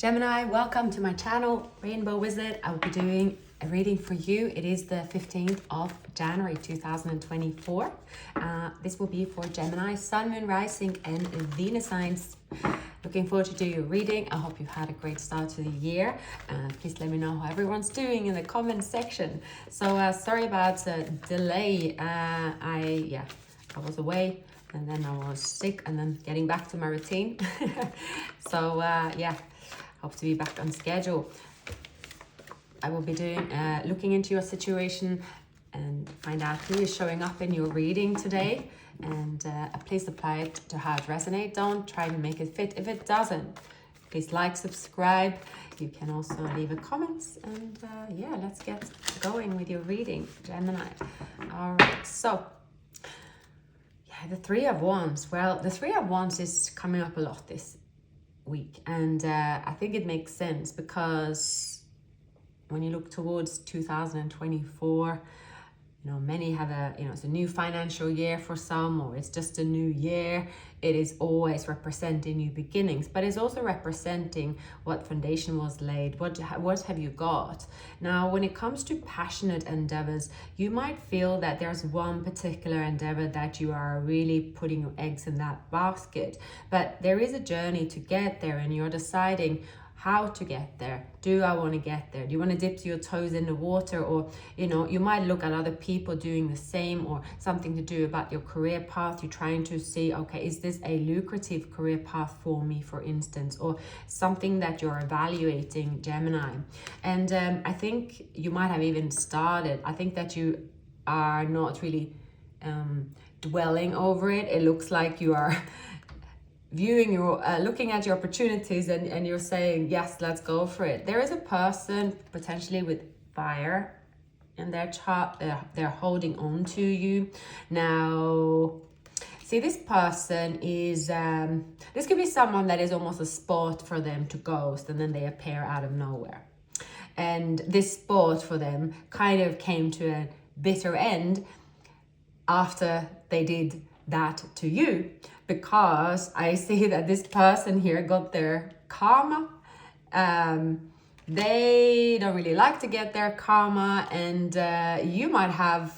Gemini, welcome to my channel, Rainbow Wizard. I will be doing a reading for you. It is the 15th of January 2024. This will be for Gemini, Sun, Moon, Rising, and Venus signs. Looking forward to do your reading. I hope you've had a great start to the year. Please let me know how everyone's doing in the comment section. So sorry about the delay. I was away and then I was sick and then getting back to my routine. Hope to be back on schedule. I will be doing looking into your situation and find out who is showing up in your reading today. And please apply it to how it resonates. Don't try to make it fit if it doesn't. Please like, subscribe. You can also leave a comments. And let's get going with your reading, Gemini. All right, so the Three of Wands. Well, the Three of Wands is coming up a lot this week, and I think it makes sense because when you look towards 2024, many have it's a new financial year for some, or it's just a new year. It is always representing new beginnings, but it's also representing what foundation was laid. What have you got? Now, when it comes to passionate endeavors, you might feel that there's one particular endeavor that you are really putting your eggs in that basket, but there is a journey to get there, and you're deciding how to get there. Do I want to get there? Do you want to dip your toes in the water? Or, you might look at other people doing the same, or something to do about your career path. You're trying to see, okay, is this a lucrative career path for me, for instance, or something that you're evaluating, Gemini. And I think you might have even started. I think that you are not really dwelling over it. It looks like you are viewing your looking at your opportunities, and you're saying, yes, let's go for it. There is a person potentially with fire in their chart. They're holding on to you now. See, this person is this could be someone that is almost a spot for them to ghost, and then they appear out of nowhere. And this spot for them kind of came to a bitter end after they did that to you, because I see that this person here got their karma. They don't really like to get their karma, and you might have,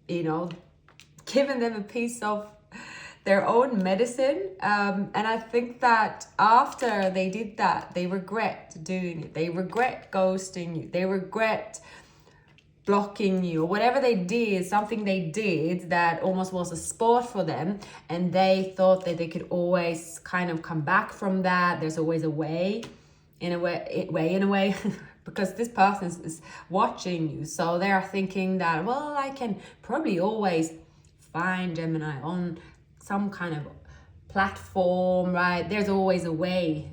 given them a piece of their own medicine. And I think that after they did that, they regret doing it. They regret ghosting you. They regret blocking you, or whatever they did, something they did that almost was a sport for them, and they thought that they could always kind of come back from that. There's always a way, in a way, because this person is watching you, so they are thinking that, well, I can probably always find Gemini on some kind of platform, right? There's always a way.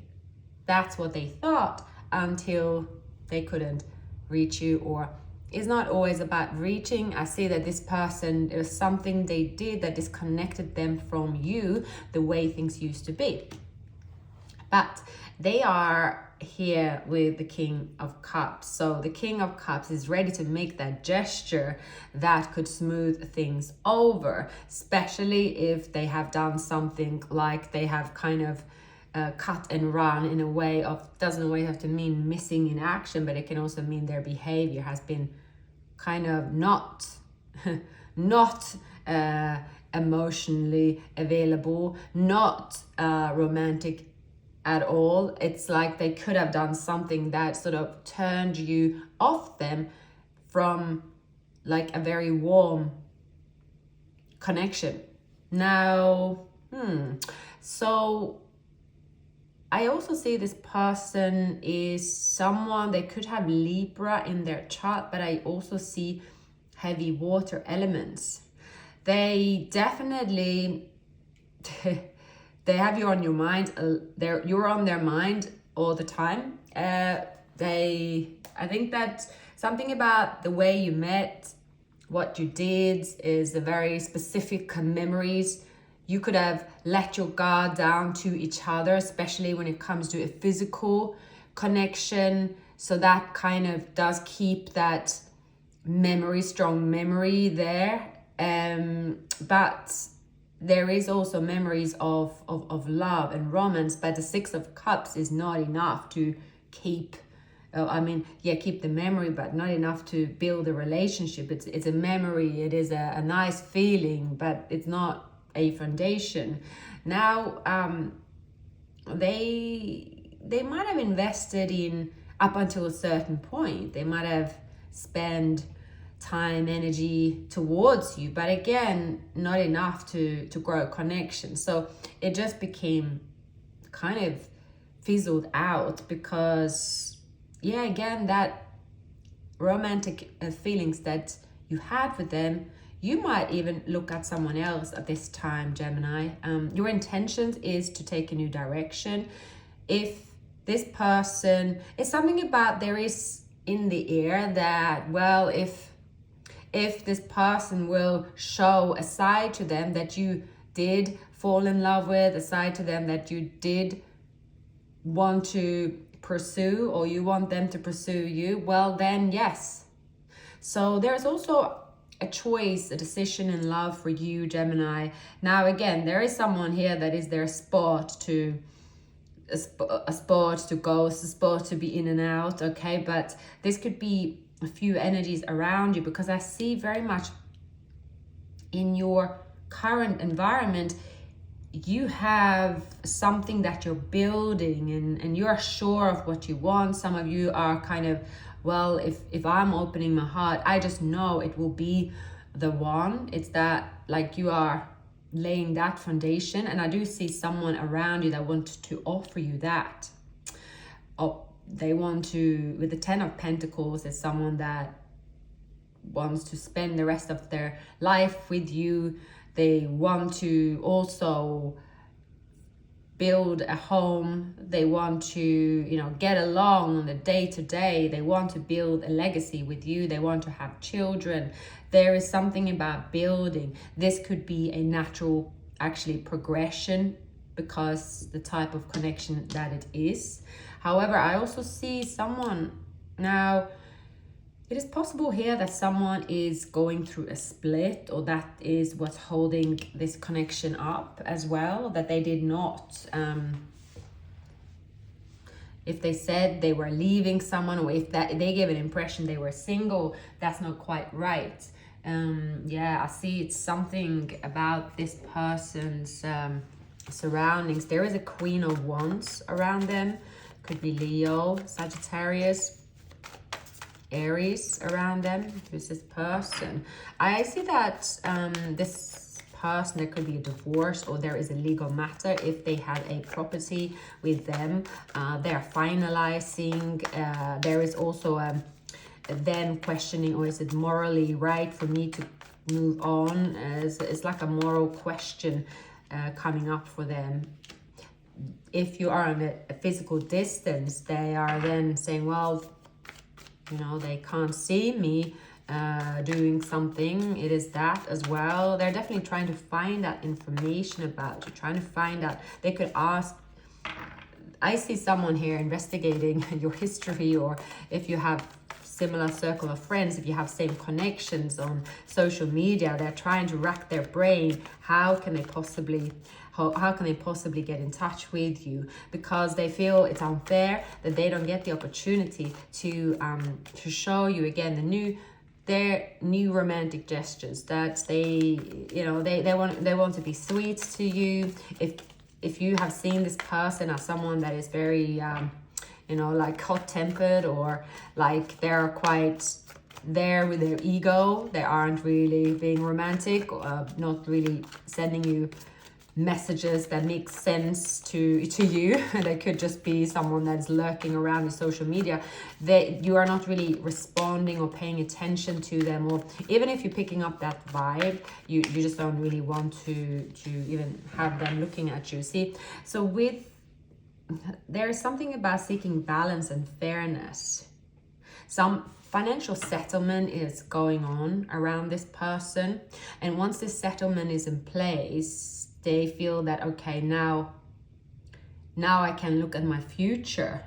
That's what they thought until they couldn't reach you, or it's not always about reaching. I see that this person, there was something they did that disconnected them from you, the way things used to be. But they are here with the King of Cups. So the King of Cups is ready to make that gesture that could smooth things over, especially if they have done something like they have kind of cut and run in a way of, doesn't always have to mean missing in action, but it can also mean their behavior has been kind of not emotionally available, not romantic at all. It's like they could have done something that sort of turned you off them from like a very warm connection. Now, so I also see this person is someone, they could have Libra in their chart, but I also see heavy water elements. They definitely, they have you on your mind. You're on their mind all the time. I think that something about the way you met, what you did, is a very specific memories. You could have let your guard down to each other, especially when it comes to a physical connection. So that kind of does keep that strong memory there. But there is also memories of love and romance, but the Six of Cups is not enough to keep, keep the memory, but not enough to build a relationship. It's a memory, it is a nice feeling, but it's not a foundation. Now, they might have invested in up until a certain point. They might have spent time, energy towards you, but again, not enough to grow a connection. So it just became kind of fizzled out because, yeah, again, that romantic feelings that you had with them, you might even look at someone else at this time, Gemini. Your intentions is to take a new direction. If this person, it's something about, there is in the air that, well, if this person will show a side to them that you did fall in love with, a side to them that you did want to pursue, or you want them to pursue you, well then yes. So there's also a choice, a decision in love for you, Gemini. Now again, there is someone here that is their spot to a spot to go, a spot to be in and out, okay? But this could be a few energies around you, because I see very much in your current environment, you have something that you're building and you're sure of what you want. Some of you are kind of, well, if I'm opening my heart, I just know it will be the one. It's that, like, you are laying that foundation, and I do see someone around you that wants to offer you that. Oh, they want to, with the 10 of Pentacles, is someone that wants to spend the rest of their life with you. They want to also build a home. They want to, get along on the day-to-day. They want to build a legacy with you. They want to have children. There is something about building. This could be a natural, actually, progression because the type of connection that it is. However, I also see someone now. It is possible here that someone is going through a split, or that is what's holding this connection up as well, that they did not, if they said they were leaving someone, or if that they gave an impression they were single, that's not quite right. I see it's something about this person's surroundings. There is a Queen of Wands around them. Could be Leo, Sagittarius, Aries around them. Who's this person? I see that this person, there could be a divorce, or there is a legal matter. If they had a property with them, they're finalizing. There is also them questioning, or is it morally right for me to move on? It's like a moral question coming up for them. If you are on a physical distance, they are then saying, well, they can't see me doing something. It is that as well. They're definitely trying to find that information about you, trying to find out. They could ask, I see someone here investigating your history, or if you have similar circle of friends, if you have same connections on social media, they're trying to rack their brain. How can they possibly get in touch with you? Because they feel it's unfair that they don't get the opportunity to show you again their new romantic gestures, that they want to be sweet to you. If you have seen this person as someone that is very like hot-tempered, or like they're quite there with their ego, they aren't really being romantic, not really sending you messages that make sense to you. They could just be someone that's lurking around in social media. You are not really responding or paying attention to them, or even if you're picking up that vibe, you just don't really want to even have them looking at you. See, so there is something about seeking balance and fairness. Some financial settlement is going on around this person, and once this settlement is in place, they feel that, okay, now I can look at my future.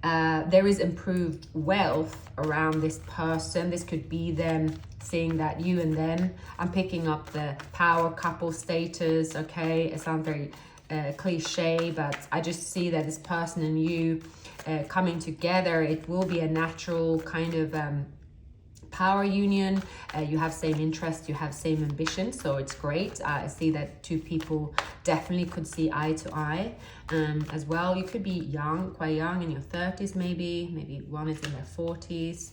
There is improved wealth around this person. This could be them seeing that you and them. I'm picking up the power couple status, okay? It sounds very cliche, but I just see that this person and you, coming together. It will be a natural kind of power union. You have same interests, you have same ambition, so it's great. I see that two people definitely could see eye to eye as well. You could be young, quite young, in your 30s maybe one is in their 40s.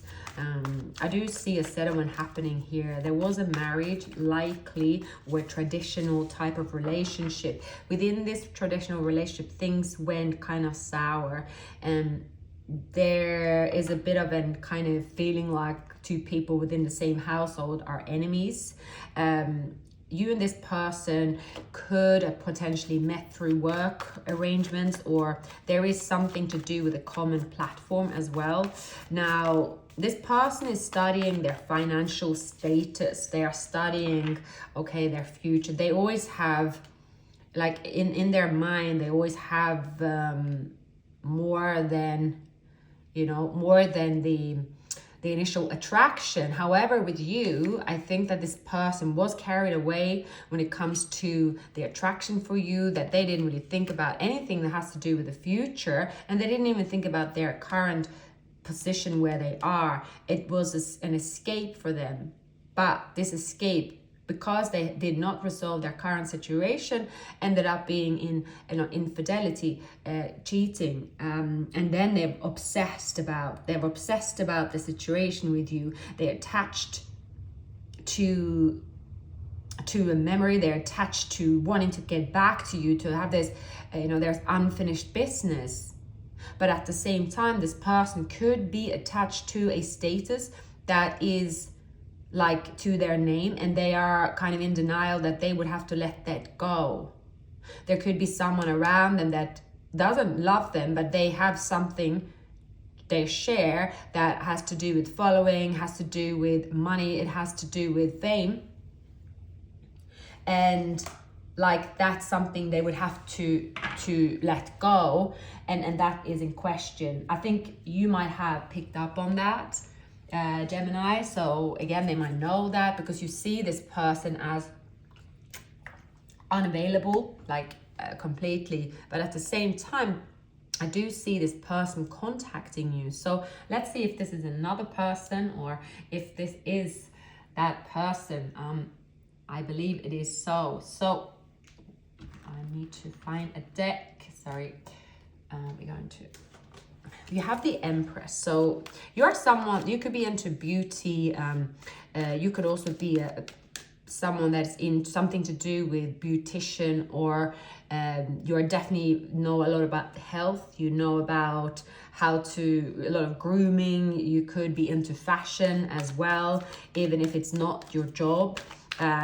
I do see a settlement happening here. There was a marriage, likely, or a traditional type of relationship. Within this traditional relationship, things went kind of sour, and there is a bit of a kind of feeling like two people within the same household are enemies. You and this person could have potentially met through work arrangements, or there is something to do with a common platform as well. Now, this person is studying their financial status. They are studying, okay, their future. They always have, like in their mind, they always have more than the initial attraction. However, with you, I think that this person was carried away when it comes to the attraction for you, that they didn't really think about anything that has to do with the future, and they didn't even think about their current position where they are. It was an escape for them. But this escape, because they did not resolve their current situation, ended up being in infidelity, cheating, and then they're obsessed about the situation with you. They're attached to a memory. They're attached to wanting to get back to you, to have this, there's unfinished business. But at the same time, this person could be attached to a status that is like to their name, and they are kind of in denial that they would have to let that go. There could be someone around them that doesn't love them, but they have something they share that has to do with following, has to do with money, it has to do with fame, and like that's something they would have to let go, and that is in question. I think you might have picked up on that, Gemini. So again, they might know that, because you see this person as unavailable, like completely, but at the same time I do see this person contacting you. So let's see if this is another person or if this is that person. I believe it is so I need to find a deck. Sorry, we're going to. You have the Empress. So you're someone, you could be into beauty. You could also be someone that's in something to do with beautician, or you're definitely know a lot about health. You know about how to, a lot of grooming. You could be into fashion as well, even if it's not your job.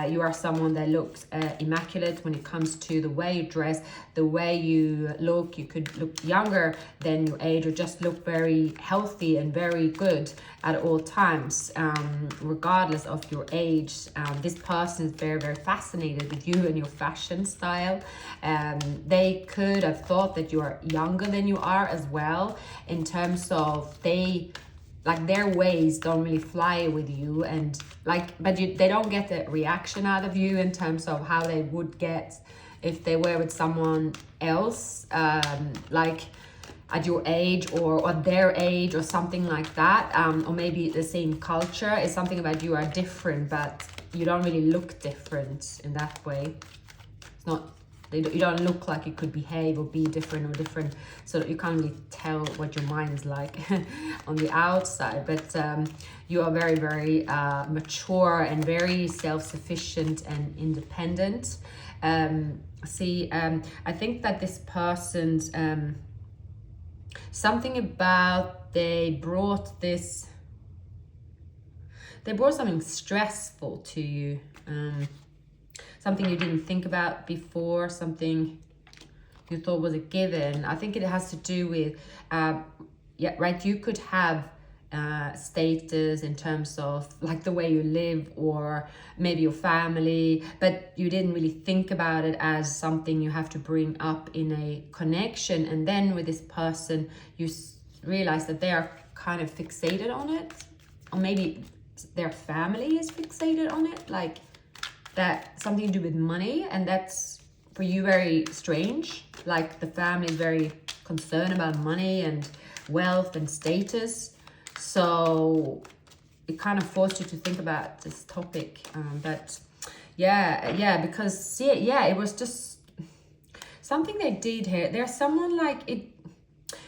You are someone that looks immaculate when it comes to the way you dress, the way you look. You could look younger than your age, or just look very healthy and very good at all times, regardless of your age. This person is very, very fascinated with you and your fashion style. They could have thought that you are younger than you are as well, in terms of their ways don't really fly with you, and they don't get the reaction out of you in terms of how they would get if they were with someone else, like at your age or their age or something like that, or maybe the same culture. It's something about you are different, but you don't really look different in that way. It's not. You don't look like you could behave or be different, so that you can't really tell what your mind is like on the outside. But you are very, very mature and very self-sufficient and independent. I think that this person's something about they brought something stressful to you. Something you didn't think about before, something you thought was a given. I think it has to do with, you could have status in terms of like the way you live, or maybe your family, but you didn't really think about it as something you have to bring up in a connection. And then with this person, you realize that they are kind of fixated on it, or maybe their family is fixated on it, like that something to do with money, and that's for you very strange. Like the family is very concerned about money and wealth and status. So it kind of forced you to think about this topic. But yeah, because yeah, it was just something they did here. There's someone like it,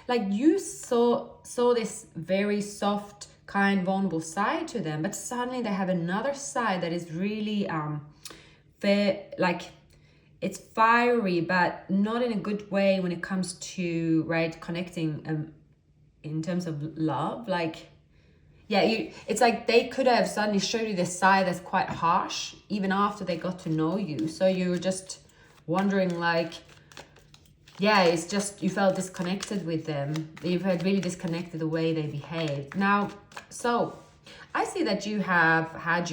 like you saw this very soft, kind, vulnerable side to them, but suddenly they have another side that is really like it's fiery, but not in a good way when it comes to connecting in terms of love. Like it's like they could have suddenly showed you this side that's quite harsh even after they got to know you, so you were just wondering like, it's just you felt disconnected with them. You felt really disconnected the way they behaved. Now, so I see that you have had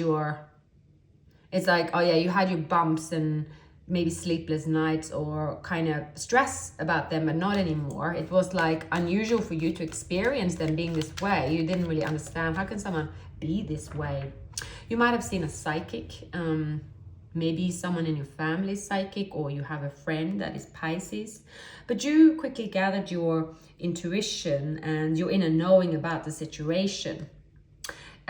it's like, you had your bumps and maybe sleepless nights or kind of stress about them, but not anymore. It was like unusual for you to experience them being this way. You didn't really understand, how can someone be this way? You might have seen a psychic, maybe someone in your family is psychic, or you have a friend that is Pisces, but you quickly gathered your intuition and your inner knowing about the situation.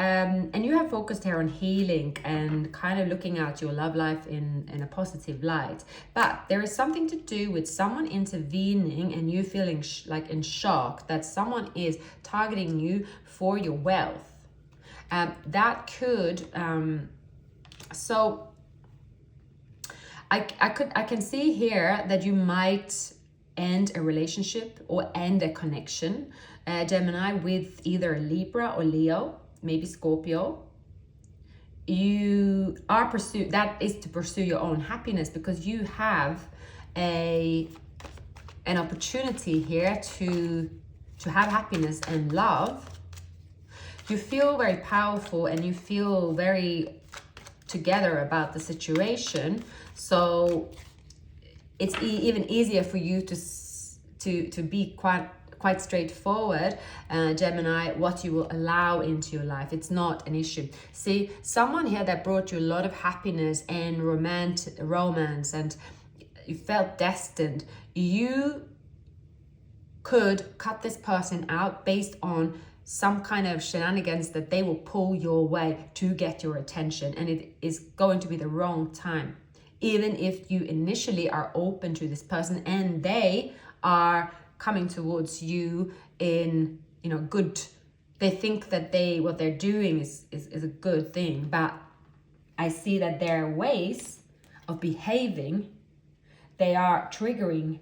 And you have focused here on healing and kind of looking at your love life in a positive light. But there is something to do with someone intervening and you feeling like in shock that someone is targeting you for your wealth. That could, so I can see here that you might end a relationship or end a connection, Gemini, with either Libra or Leo, maybe Scorpio. You are that is to pursue your own happiness, because you have an opportunity here to have happiness and love. You feel very powerful and you feel very together about the situation, so it's even easier for you to be quite straightforward, Gemini, what you will allow into your life. It's not an issue. See, someone here that brought you a lot of happiness and romance, and you felt destined. You could cut this person out based on some kind of shenanigans that they will pull your way to get your attention, and it is going to be the wrong time. Even if you initially are open to this person and they are coming towards you in good, they think that what they're doing is a good thing, but I see that their ways of behaving, they are triggering,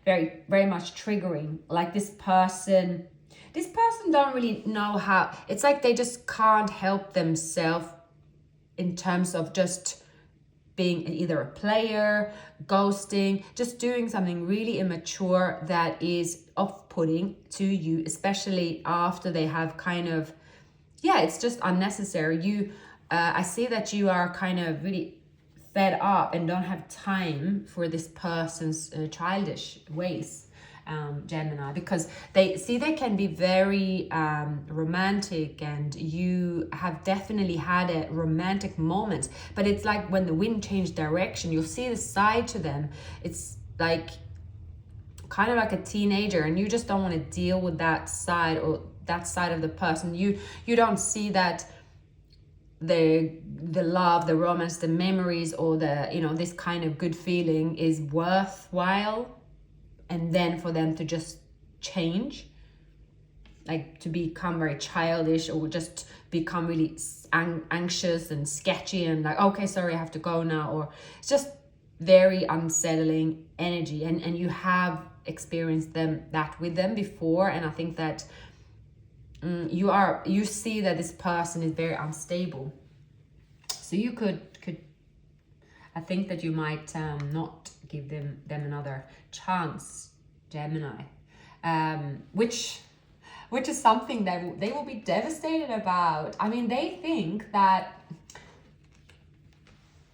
very, very much triggering. Like this person don't really know how, it's like they just can't help themselves in terms of just being either a player, ghosting, just doing something really immature that is off-putting to you, especially after they have kind of, it's just unnecessary. I see that you are kind of really fed up and don't have time for this person's childish ways, Gemini, because they can be very romantic, and you have definitely had a romantic moment, but it's like when the wind changed direction, you'll see the side to them. It's like kind of like a teenager, and you just don't want to deal with that side, or that side of the person. You don't see that the love, the romance, the memories, or the this kind of good feeling is worthwhile. And then for them to just change, like to become very childish, or just become really anxious and sketchy and like, okay, sorry, I have to go now, or it's just very unsettling energy. And you have experienced that with them before, and I think that you see that this person is very unstable. So you could I think that you might not give them another chance, Gemini, which is something that they will be devastated about. I mean, they think that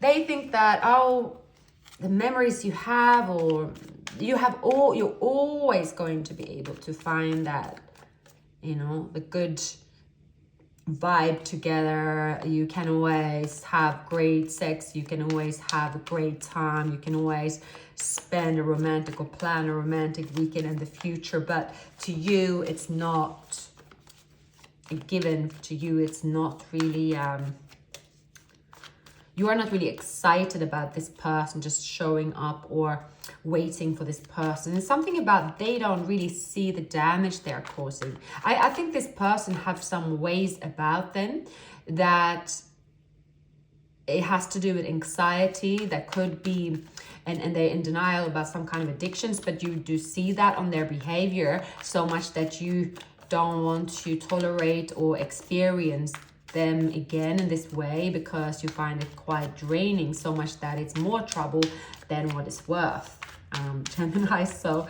the memories you have, or you're always going to be able to find that the good vibe together. You can always have great sex. You can always have a great time. You can always spend a romantic or plan a romantic weekend in the future. But to you, it's not a given. To you, it's not really... you are not really excited about this person just showing up or waiting for this person. It's something about they don't really see the damage they're causing. I think this person have some ways about them that it has to do with anxiety. That could be, and they're in denial about some kind of addictions, but you do see that on their behavior so much that you don't want to tolerate or experience them again in this way, because you find it quite draining, so much that it's more trouble than what it's worth. Gemini. So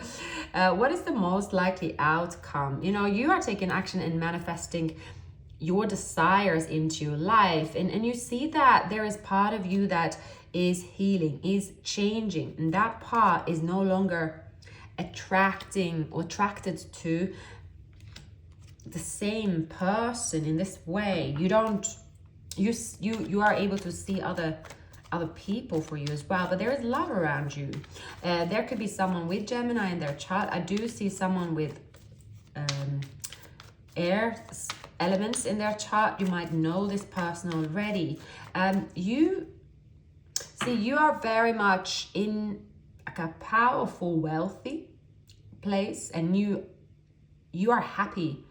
what is the most likely outcome? You know, you are taking action and manifesting your desires into your life, and you see that there is part of you that is healing, is changing, and that part is no longer attracting or attracted to the same person in this way. You don't, you are able to see other people for you as well, but there is love around you. There could be someone with Gemini in their chart. I do see someone with air elements in their chart. You might know this person already. You see, you are very much in like a powerful, wealthy place, and you are happy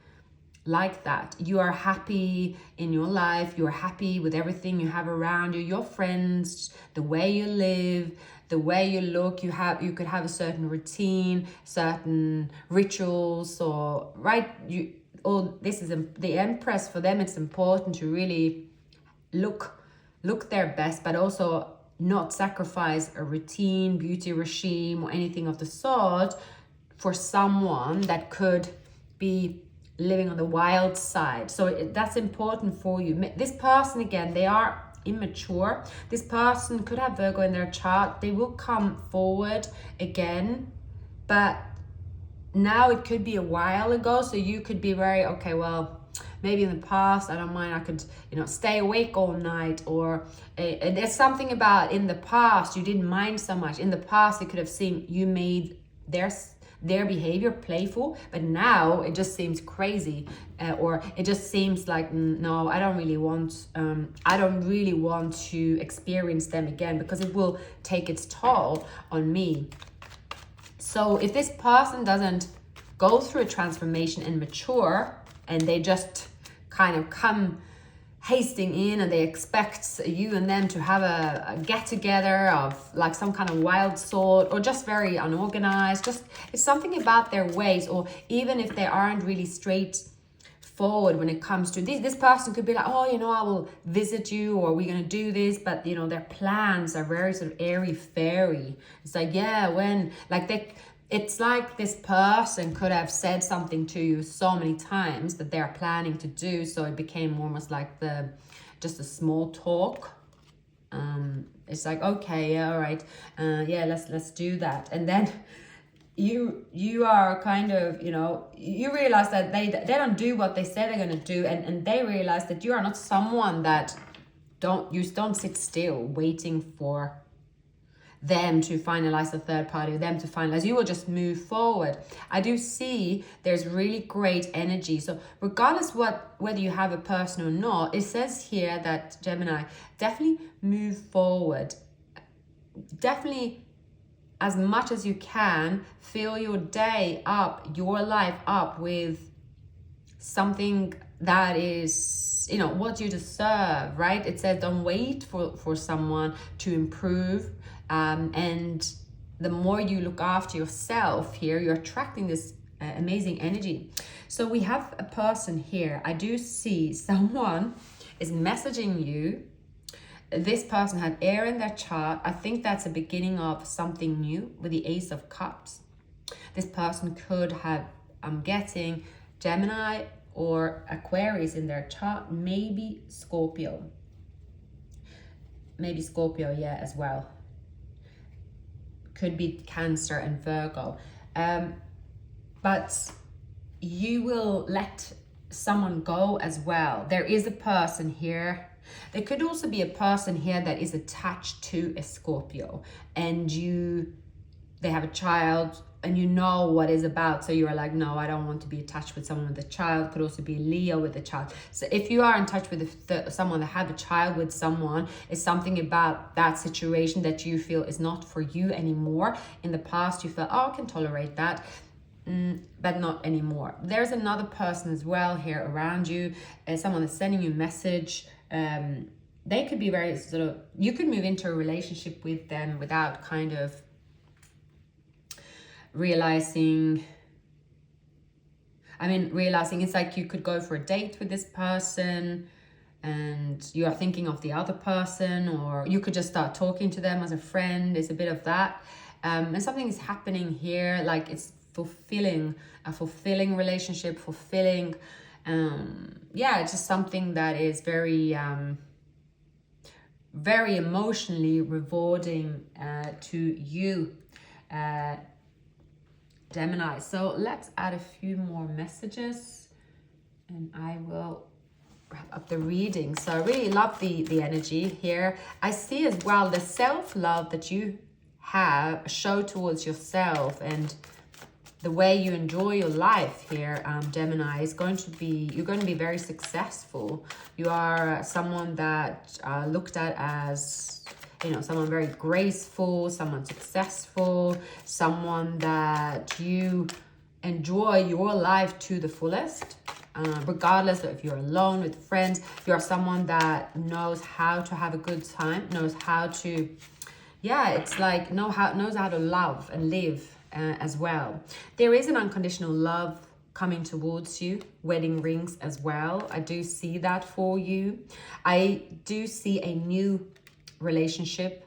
like that. You are happy in your life. You're happy with everything you have around you, your friends, the way you live, the way you look. You could have a certain routine, certain rituals, or this is the Empress. For them, it's important to really look their best, but also not sacrifice a routine, beauty regime, or anything of the sort for someone that could be living on the wild side. So that's important for you. This person, again, they are immature. This person could have Virgo in their chart. They will come forward again, but now it could be a while ago. So you could be very, okay, well, maybe in the past, I don't mind, I could, stay awake all night, or there's something about in the past you didn't mind so much. In the past, it could have seemed you made their behavior playful, but now it just seems crazy, or it just seems like, no, I don't really want to experience them again, because it will take its toll on me. So if this person doesn't go through a transformation and mature, and they just kind of come hasting in, and they expect you and them to have a get together of like some kind of wild sort, or just very unorganized, just it's something about their ways, or even if they aren't really straightforward when it comes to this person could be like, oh, I will visit you, or we're gonna do this, but their plans are very sort of airy fairy. It's like, yeah, when, like it's like this person could have said something to you so many times that they're planning to do, so it became almost like just a small talk. It's like, okay, yeah, all right, yeah, let's do that, and then you are kind of, you realize that they don't do what they say they're gonna do, and they realize that you are not someone that don't sit still waiting for them to finalize the third party, or them to finalize. You will just move forward. I do see there's really great energy. So regardless whether you have a person or not, it says here that Gemini, definitely move forward. Definitely, as much as you can, fill your day up, your life up with something that is, what you deserve, right? It said don't wait for someone to improve. And the more you look after yourself here, you're attracting this amazing energy. So we have a person here. I do see someone is messaging you. This person had air in their chart. I think that's the beginning of something new with the Ace of Cups. This person could have, I'm getting Gemini or Aquarius in their chart, maybe Scorpio. Maybe Scorpio, yeah, as well. Could be Cancer and Virgo. But you will let someone go as well. There is a person here. There could also be a person here that is attached to a Scorpio, and they have a child, and you know what it's about. So you're like, no, I don't want to be attached with someone with a child. Could also be Leo with a child. So if you are in touch with someone that have a child with someone, it's something about that situation that you feel is not for you anymore. In the past, you felt, oh, I can tolerate that. But not anymore. There's another person as well here around you, someone that's sending you a message. They could be very sort of, you could move into a relationship with them without kind of realizing it's like you could go for a date with this person and you are thinking of the other person, or you could just start talking to them as a friend. It's a bit of that. And something is happening here, like it's a fulfilling relationship, it's just something that is very very emotionally rewarding to you, Gemini. So let's add a few more messages and I will wrap up the reading. So I really love the energy here. I see as well the self-love that you have, show towards yourself, and the way you enjoy your life here, Gemini, is going to be, you're going to be very successful. You are someone that looked at as, someone very graceful, someone successful, someone that you enjoy your life to the fullest. Regardless of if you're alone, with friends, you're someone that knows how to have a good time, knows how to, knows how to love and live as well. There is an unconditional love coming towards you, wedding rings as well. I do see that for you. I do see a new relationship,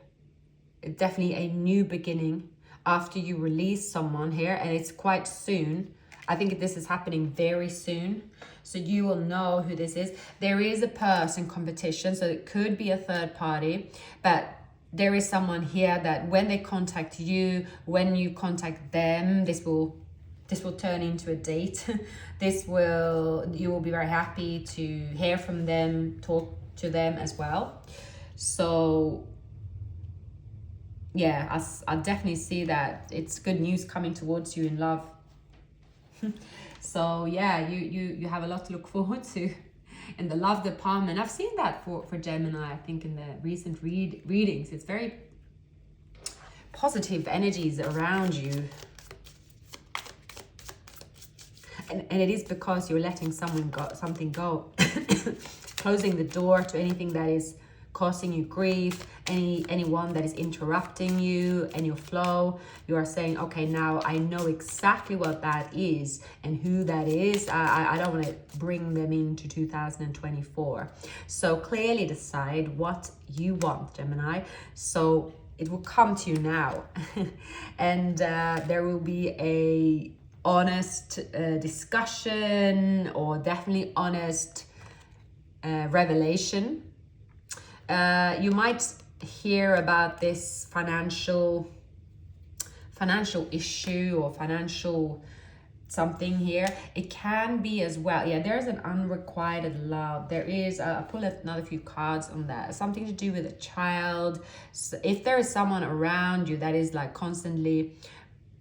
definitely a new beginning after you release someone here, and it's quite soon. I think this is happening very soon, so you will know who this is. There is a person competition, so it could be a third party, but there is someone here that when they contact you, when you contact them, this will turn into a date. You will be very happy to hear from them, talk to them as well. So yeah, I definitely see that it's good news coming towards you in love. So yeah, you have a lot to look forward to in the love department. I've seen that for Gemini, I think, in the recent readings. It's very positive energies around you. And it is because you're letting something go. Closing the door to anything that is causing you grief, anyone that is interrupting you and your flow. You are saying, okay, now I know exactly what that is and who that is. I don't want to bring them into 2024. So clearly decide what you want, Gemini. So it will come to you now. And there will be a honest discussion, or definitely honest revelation. You might hear about this financial issue or financial something here. It can be as well. Yeah, there's an unrequited love. There is, I'll pull another few cards on that. Something to do with a child. So if there is someone around you that is like constantly,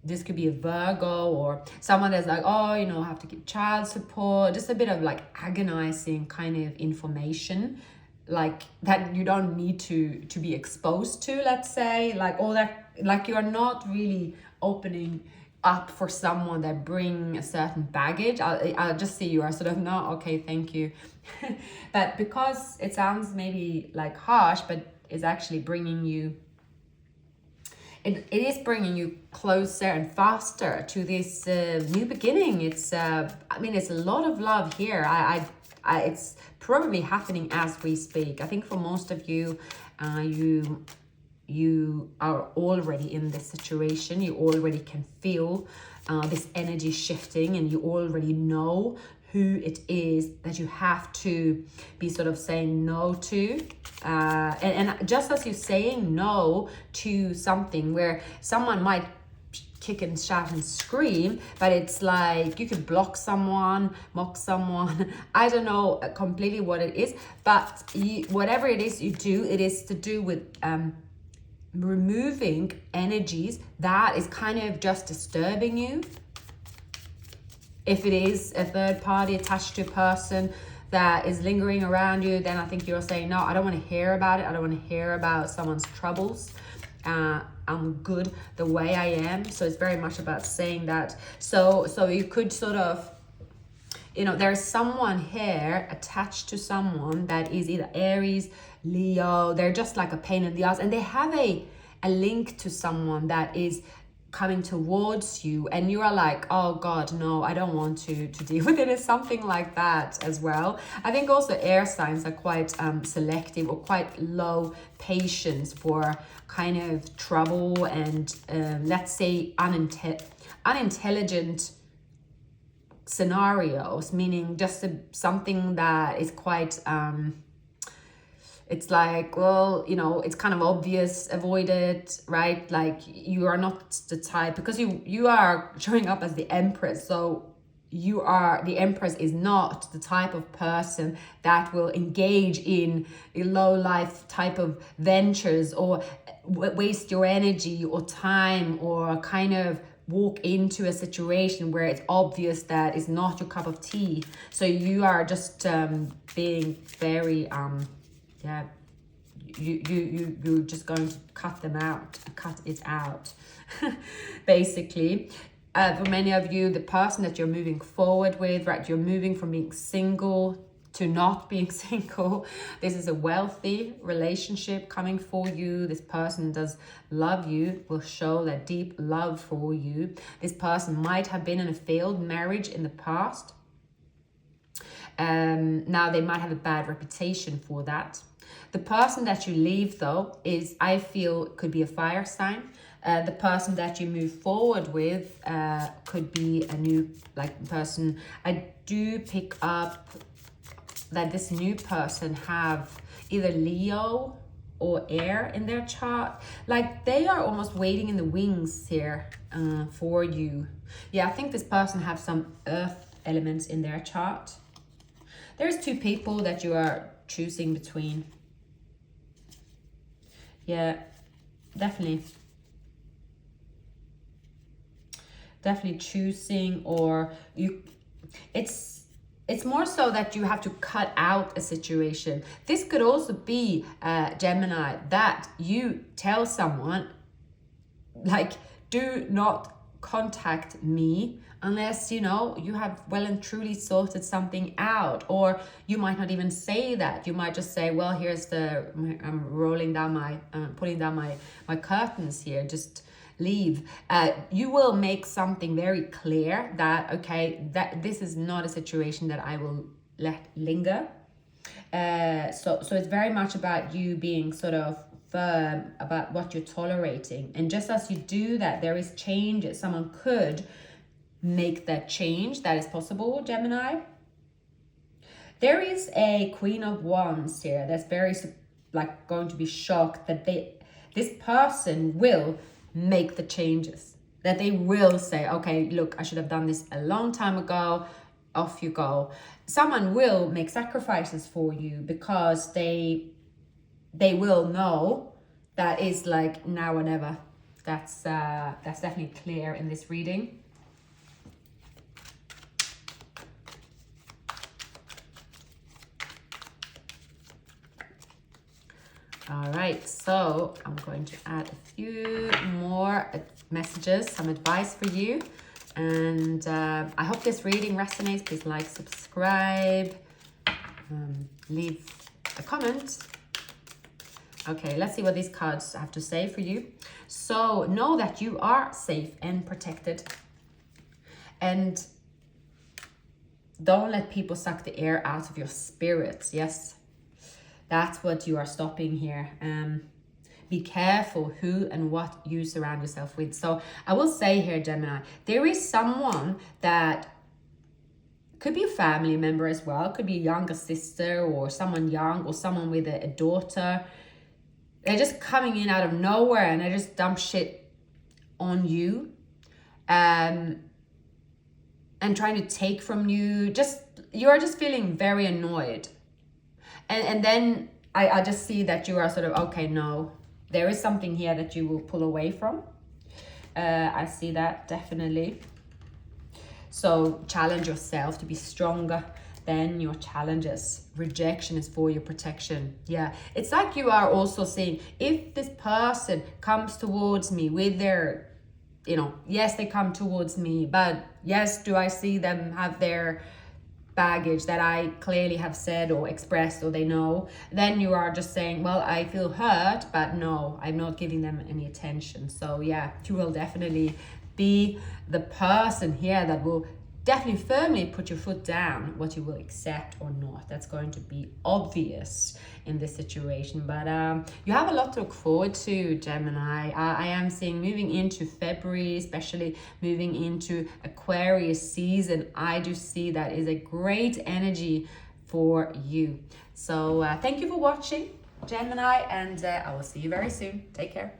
this could be a Virgo, or someone that's like, oh, I have to give child support. Just a bit of like agonizing kind of information, like that you don't need to be exposed to, let's say, like all that, like you are not really opening up for someone that bring a certain baggage. I'll just see you are sort of, no, okay, thank you. But because it sounds maybe like harsh, but it's actually bringing you, it is bringing you closer and faster to this new beginning. It's it's a lot of love here. It's probably happening as we speak. I think for most of you, you are already in this situation. You already can feel this energy shifting, and you already know who it is that you have to be sort of saying no to. And just as you're saying no to something where someone might kick and shout and scream, but it's like you could block someone, mock someone. I don't know completely what it is, but whatever it is you do, it is to do with removing energies that is kind of just disturbing you. If it is a third party attached to a person that is lingering around you, then I think you're saying, no, I don't want to hear about it. I don't want to hear about someone's troubles. I'm good the way I am. So it's very much about saying that. So you could sort of, there's someone here attached to someone that is either Aries, Leo. They're just like a pain in the ass, and they have a link to someone that is coming towards you, and you are like, oh God, no, I don't want to deal with it. It's something like that as well. I think also air signs are quite selective, or quite low patience for kind of trouble and let's say unintelligent scenarios, meaning just something that is quite it's like, well, it's kind of obvious, avoid it, right? Like you are not the type, because you are showing up as the empress. So the empress is not the type of person that will engage in a low life type of ventures, or waste your energy or time, or kind of walk into a situation where it's obvious that it's not your cup of tea. So you are just being very you're just going to cut it out basically. For many of you, the person that you're moving forward with, right, you're moving from being single to not being single. This is a wealthy relationship coming for you. This person does love you, will show that deep love for you. This person might have been in a failed marriage in the past. Now they might have a bad reputation for that. The person that you leave, though, is, I feel, could be a fire sign. The person that you move forward with could be a new person. I do pick up that this new person have either Leo or air in their chart. Like they are almost waiting in the wings here for you. Yeah, I think this person have some earth elements in their chart. There's two people that you are choosing between. Yeah, definitely choosing, or it's more so that you have to cut out a situation. This could also be Gemini, that you tell someone like, do not contact me unless you have well and truly sorted something out. Or you might not even say that. You might just say, well, here's I'm rolling down putting down my curtains here, just leave. You will make something very clear that, okay, that this is not a situation that I will let linger. So it's very much about you being sort of firm about what you're tolerating. And just as you do that, there is change. Someone could make that change. That is possible, Gemini. There is a Queen of Wands here that's very going to be shocked that this person will make the changes, that they will say, okay, look, I should have done this a long time ago. Off you go. Someone will make sacrifices for you because they will know that is like now or never. That's definitely clear in this reading. All right, so I'm going to add a few more messages, some advice for you. And I hope this reading resonates. Please like, subscribe, leave a comment. Okay, let's see what these cards have to say for you. So know that you are safe and protected. And don't let people suck the air out of your spirit. Yes, that's what you are stopping here. Be careful who and what you surround yourself with. So I will say here, Gemini, there is someone that could be a family member as well. Could be a younger sister or someone young or someone with a daughter. They're just coming in out of nowhere and they just dump shit on you. and trying to take from you. You are just feeling very annoyed. And then I just see that you are sort of, okay, no, there is something here that you will pull away from. I see that definitely. So challenge yourself to be stronger than your challenges. Rejection is for your protection. Yeah, it's like you are also saying, if this person comes towards me with their, yes, they come towards me, but yes, do I see them have their baggage that I clearly have said or expressed, or they know? Then you are just saying, well, I feel hurt, but no, I'm not giving them any attention. So yeah, you will definitely be the person here that will definitely firmly put your foot down, what you will accept or not. That's going to be obvious in this situation. But you have a lot to look forward to, Gemini. I am seeing moving into February, especially moving into Aquarius season. I do see that is a great energy for you. So thank you for watching, Gemini, and I will see you very soon. Take care.